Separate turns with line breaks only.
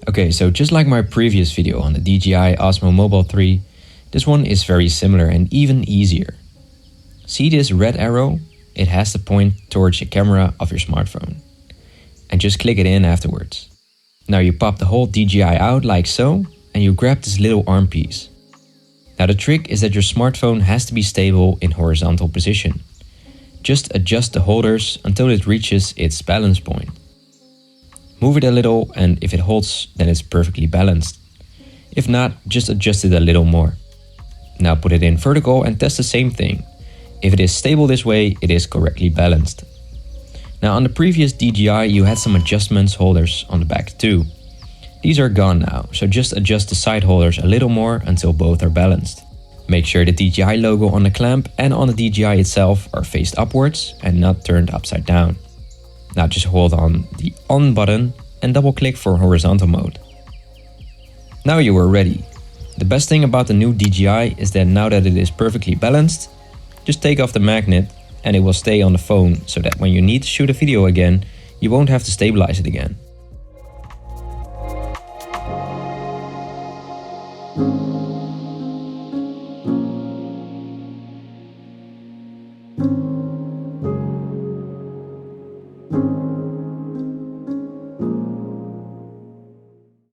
Okay, so just like my previous video on the DJI Osmo Mobile 3, this one is very similar and even easier. See this red arrow? It has to point towards the camera of your smartphone. And just click it in afterwards. Now you pop the whole DJI out like so, and you grab this little arm piece. Now the trick is that your smartphone has to be stable in horizontal position. Just adjust the holders until it reaches its balance point. Move it a little, and if it holds, then it's perfectly balanced. If not, just adjust it a little more. Now put it in vertical and test the same thing. If it is stable this way, it is correctly balanced. Now on the previous DJI you had some adjustments holders on the back too. These are gone now, so just adjust the side holders a little more until both are balanced. Make sure the DJI logo on the clamp and on the DJI itself are faced upwards and not turned upside down. Now just hold on the on button and double click for horizontal mode. Now you are ready. The best thing about the new DJI is that now that it is perfectly balanced, just take off the magnet and it will stay on the phone so that when you need to shoot a video again, you won't have to stabilize it again.